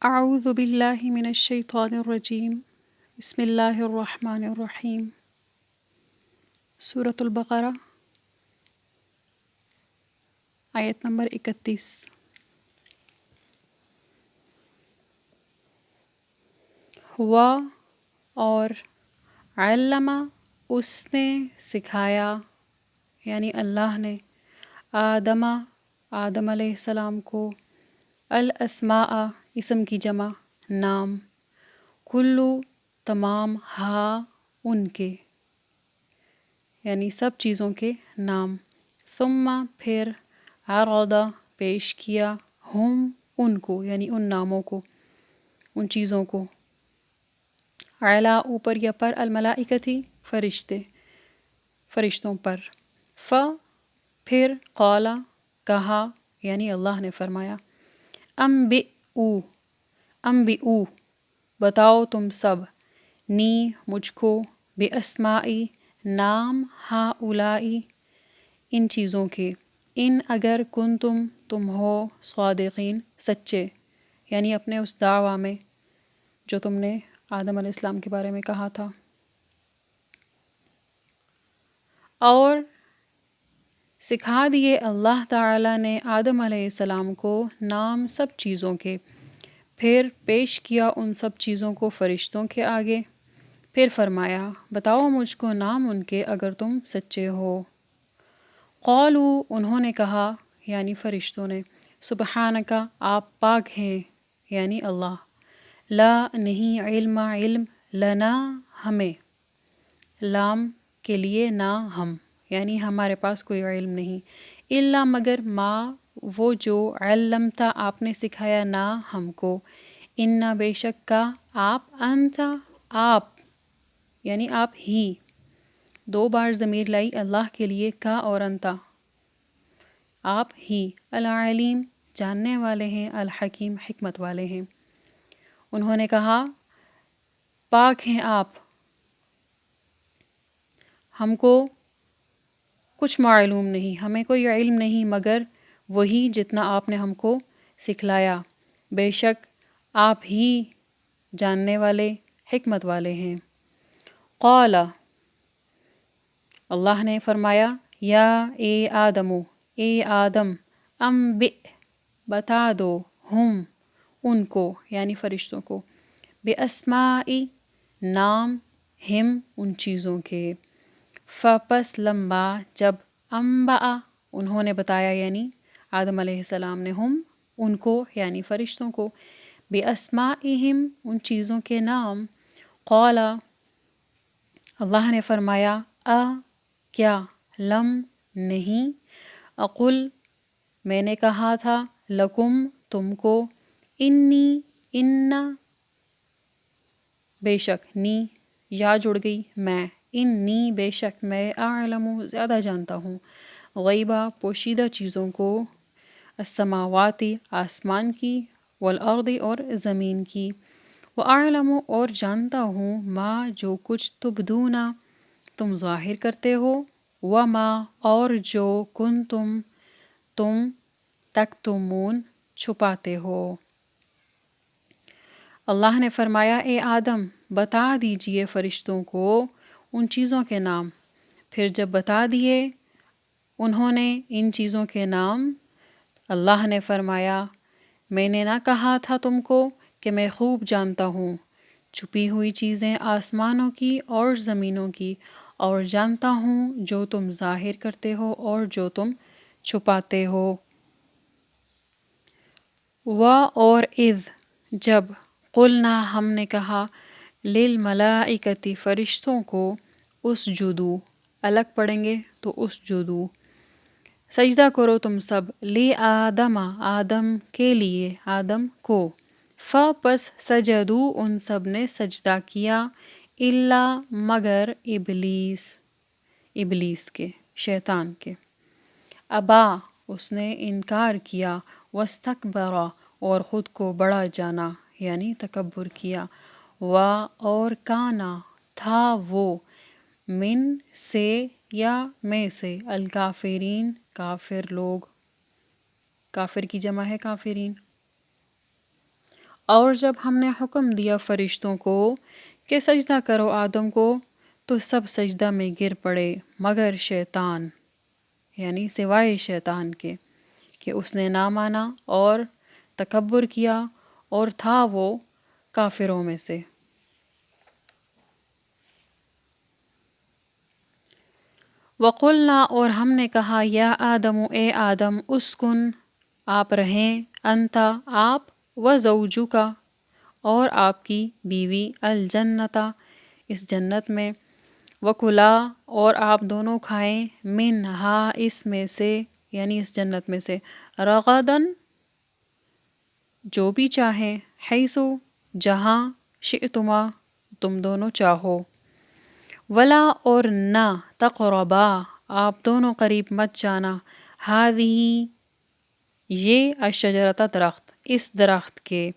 اعوذ باللہ من الشیطان الرجیم بسم اللہ الرحمن الرحیم سورۃ البقرہ آیت نمبر 31۔ ہوا اور علم اس نے سکھایا یعنی اللہ نے آدم علیہ السلام کو الاسماء اسم کی جمع نام کلو تمام ہا ان کے یعنی سب چیزوں کے نام ثم پھر عرض پیش کیا ہم ان کو یعنی ان ناموں کو ان چیزوں کو علا اوپر یا پر الملائکتی فرشتوں پر پھر قال کہا یعنی اللہ نے فرمایا انبئو بتاؤ تم سب نی مجھ کو باسمائی نام ہاؤلائی ان چیزوں کے ان اگر تم ہو صادقین سچے یعنی اپنے اس دعویٰ میں جو تم نے آدم علیہ السلام کے بارے میں کہا تھا۔ اور سکھا دیے اللہ تعالیٰ نے آدم علیہ السلام کو نام سب چیزوں کے، پھر پیش کیا ان سب چیزوں کو فرشتوں کے آگے، پھر فرمایا بتاؤ مجھ کو نام ان کے اگر تم سچے ہو۔ قالو انہوں نے کہا یعنی فرشتوں نے سبحانک آپ پاک ہیں یعنی اللہ، لا نہیں علم لنا ہمیں، لام کے لیے نہ ہم یعنی ہمارے پاس کوئی علم نہیں، الا مگر ما وہ جو علمتا آپ نے سکھایا نہ ہم کو، انا بے شک کا آپ انتا آپ یعنی آپ ہی، 2 بار ضمیر لائی اللہ کے لیے کا اور انتا، آپ ہی العلیم جاننے والے ہیں، الحکیم حکمت والے ہیں۔ انہوں نے کہا پاک ہیں آپ، ہم کو کچھ معلوم نہیں، ہمیں کوئی علم نہیں مگر وہی جتنا آپ نے ہم کو سکھلایا، بے شک آپ ہی جاننے والے حکمت والے ہیں۔ قال اللہ نے فرمایا یا اے آدم انبئ بتا دو ہم ان کو یعنی فرشتوں کو باسمائی نام ہم ان چیزوں کے، فپس لمبا جب انبأ انہوں نے بتایا یعنی آدم علیہ السلام نے ہم ان کو یعنی فرشتوں کو باسمائہم ان چیزوں کے نام، قال اللہ نے فرمایا کیا لم نہیں، اقل میں نے کہا تھا لکم تم کو، ان بے شک نی یا جڑ گئی میں، انی بے شک میں اعلم زیادہ جانتا ہوں، غیبہ پوشیدہ چیزوں کو، السماواتی آسمان کی، والارض اور زمین کی، واعلم اور جانتا ہوں ما جو کچھ تبدونا تم ظاہر کرتے ہو، وما اور جو کنتم تم تکتمون چھپاتے ہو۔ اللہ نے فرمایا اے آدم بتا دیجئے فرشتوں کو ان چیزوں کے نام، پھر جب بتا دیے انہوں نے ان چیزوں کے نام، اللہ نے فرمایا میں نے نہ کہا تھا تم کو کہ میں خوب جانتا ہوں چھپی ہوئی چیزیں آسمانوں کی اور زمینوں کی، اور جانتا ہوں جو تم ظاہر کرتے ہو اور جو تم چھپاتے ہو۔ اور اذ جب قلنا ہم نے کہا للملائکتی فرشتوں کو، اسجدو الگ پڑھیں گے تو اسجدو سجدہ کرو تم سب، لی آدم کے لیے آدم کو، پس سجدو ان سب نے سجدہ کیا، الا مگر ابلیس کے شیطان کے، ابا اس نے انکار کیا، واستکبر اور خود کو بڑا جانا یعنی تکبر کیا، اور کانا تھا وہ، من سے یا میں سے، الکافرین کافر لوگ، کافر کی جمع ہے کافرین، اور جب ہم نے حکم دیا فرشتوں کو کہ سجدہ کرو آدم کو تو سب سجدہ میں گر پڑے مگر شیطان، یعنی سوائے شیطان کے کہ اس نے نہ مانا اور تکبر کیا اور تھا وہ کافروں میں سے۔ وقلنا، اور ہم نے کہا، یا آدم، اے آدم، اسکن، آپ رہیں، انتا، آپ، و زوجکا، اور آپ کی بیوی، الجنتا، اس جنت میں، وکلا، اور آپ دونوں کھائیں، منہا، اس میں سے، یعنی اس جنت میں سے، رغدن، جو بھی چاہیں، حیثو، جہاں، شئتما، تم دونوں چاہو، ولا، اور نہ، تقربا، آپ دونوں قریب مت جانا، ہادھی، یہ، الشجرۃ، درخت، اس درخت کے،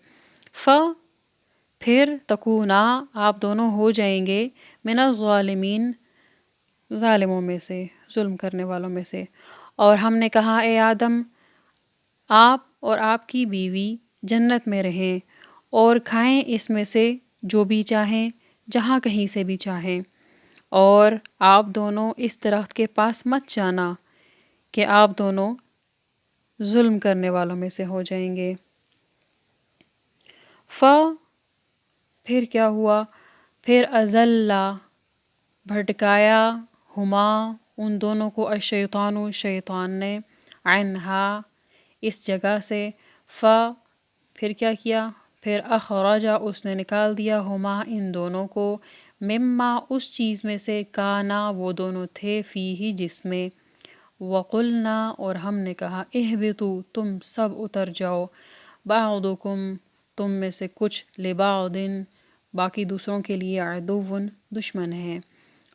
پھر تکونا، آپ دونوں ہو جائیں گے، من الظالمین، ظالموں میں سے، ظلم کرنے والوں میں سے۔ اور ہم نے کہا، اے آدم، آپ اور آپ کی بیوی جنت میں رہیں اور کھائیں اس میں سے جو بھی چاہیں، جہاں کہیں سے بھی چاہیں، اور آپ دونوں اس درخت کے پاس مت جانا کہ آپ دونوں ظلم کرنے والوں میں سے ہو جائیں گے۔ پھر کیا ہوا؟ پھر ازلا، بھٹکایا، ہما، ان دونوں کو، الشیطان، شیطان نے، عنہا، اس جگہ سے، پھر کیا کیا؟ پھر اخرجا، اس نے نکال دیا، ہما، ان دونوں کو، مما، اس چیز میں سے، کانا، وہ دونوں تھے، فیہی، جس میں، وقلنا، اور ہم نے کہا، اہبطو، تم سب اتر جاؤ، بعضکم، تم میں سے کچھ، لبعض، باقی دوسروں کے لیے، عدوٌ، دشمن ہیں،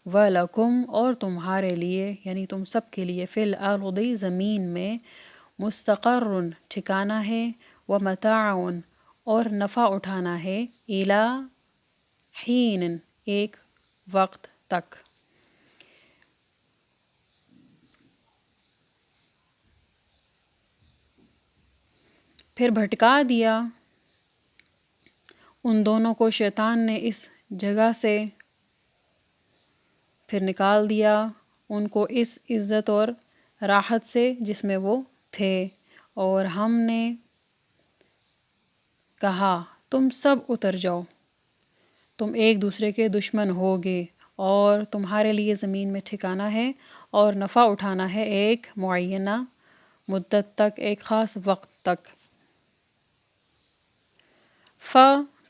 وَلَكُمْ، اور تمہارے لیے، یعنی تم سب کے لیے، فی الارض، زمین میں، مستقر، ٹھکانہ ہے، ومتاع، اور نفع اٹھانا ہے، الی حین، ایک وقت تک۔ پھر بھٹکا دیا ان دونوں کو شیطان نے اس جگہ سے، پھر نکال دیا ان کو اس عزت اور راحت سے جس میں وہ تھے، اور ہم نے کہا، تم سب اتر جاؤ، تم ایک دوسرے کے دشمن ہوگے، اور تمہارے لیے زمین میں ٹھکانہ ہے اور نفع اٹھانا ہے ایک معینہ مدت تک، ایک خاص وقت تک۔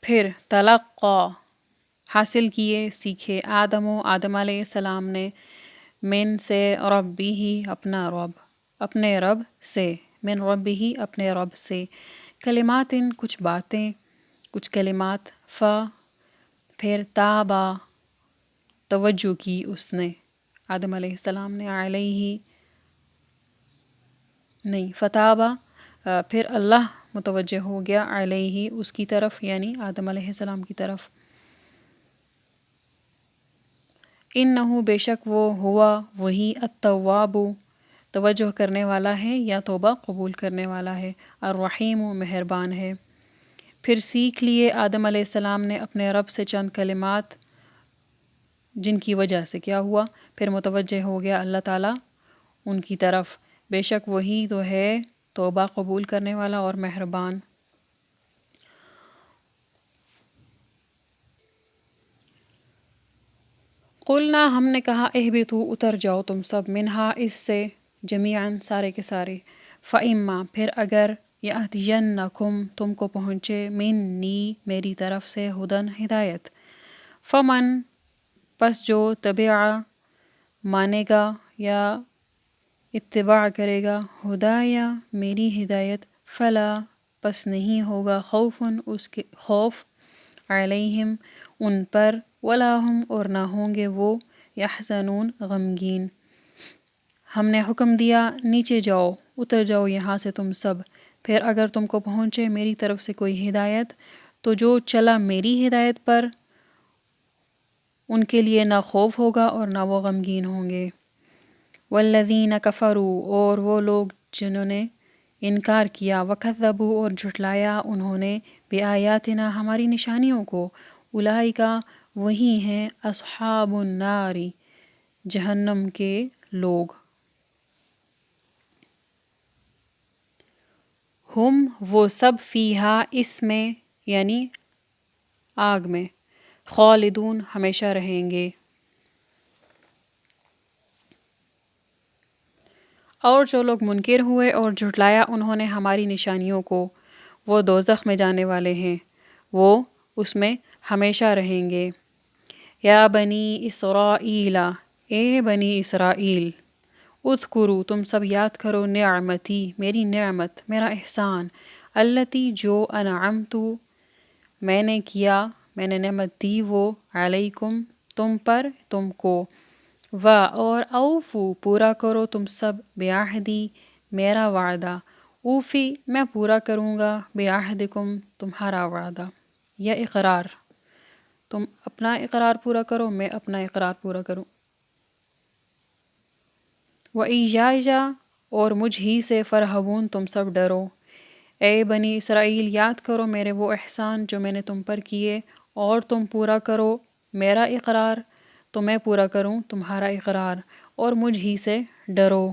پھر تلقا، حاصل کیے، سیکھے، آدم علیہ السلام نے، من، سے، ربی، اپنے رب سے، من ربی، اپنے رب سے، کلمات، کچھ باتیں، کچھ کلمات، پھر تابا، توجہ کی اس نے، آدم علیہ السلام نے، علیہ، نہیں، فتابا، پھر اللہ متوجہ ہو گیا، علیہ، اس کی طرف، یعنی آدم علیہ السلام کی طرف، انہو، بے شک وہ، ہوا، وہی، التواب، توجہ کرنے والا ہے یا توبہ قبول کرنے والا ہے، الرحیم، مہربان ہے۔ پھر سیکھ لیے آدم علیہ السلام نے اپنے رب سے چند کلمات، جن کی وجہ سے کیا ہوا؟ پھر متوجہ ہو گیا اللہ تعالیٰ ان کی طرف، بے شک وہی تو ہے توبہ قبول کرنے والا اور مہربان۔ قلنا، ہم نے کہا، اہبطوا، اتر جاؤ تم سب، منہا، اس سے، جمیعاً، سارے کے سارے، فإما، پھر اگر، یأتینکم، تم کو پہنچے، منی، میری طرف سے، ہدن، ہدایت، فمن، پس جو، تبع، مانے گا یا اتباع کرے گا، ہدایا، میری ہدایت، فلا، پس نہیں ہوگا، خوف، اس کے خوف، علیہم، ان پر، ولا ہم، اور نہ ہوں گے وہ، یحزنون، غمگین۔ ہم نے حکم دیا، نیچے جاؤ، اتر جاؤ یہاں سے تم سب، پھر اگر تم کو پہنچے میری طرف سے کوئی ہدایت تو جو چلا میری ہدایت پر، ان کے لیے نہ خوف ہوگا اور نہ وہ غمگین ہوں گے۔ والذین کفروا، اور وہ لوگ جنہوں نے انکار کیا، وکذبوا اور جھٹلایا انہوں نے، بآیاتنا ہماری نشانیوں کو، اولئک وہی ہیں اصحاب النار جہنم کے لوگ، ہم وہ سب فیہا اس میں یعنی آگ میں، خالدون ہمیشہ رہیں گے۔ اور جو لوگ منکر ہوئے اور جھٹلایا انہوں نے ہماری نشانیوں کو، وہ دوزخ میں جانے والے ہیں، وہ اس میں ہمیشہ رہیں گے۔ یا بنی اسرائیل، اے بنی اسرائیل، اذکروا تم سب یاد کرو نعمتی میری نعمت، میرا احسان، التی جو انعمت میں نے کیا، میں نے نعمت دی وہ، علیکم تم پر، تم کو، اور اوفو پورا کرو تم سب، بعہدی میرا وعدہ، اوفی میں پورا کروں گا، بعہدکم تمہارا وعدہ، یا اقرار، تم اپنا اقرار پورا کرو میں اپنا اقرار پورا کروں۔ وَإِيَّایَ اور مجھ ہی سے، فرحبون تم سب ڈرو۔ اے بنی اسرائیل یاد کرو میرے وہ احسان جو میں نے تم پر کیے، اور تم پورا کرو میرا اقرار تو میں پورا کروں تمہارا اقرار، اور مجھ ہی سے ڈرو۔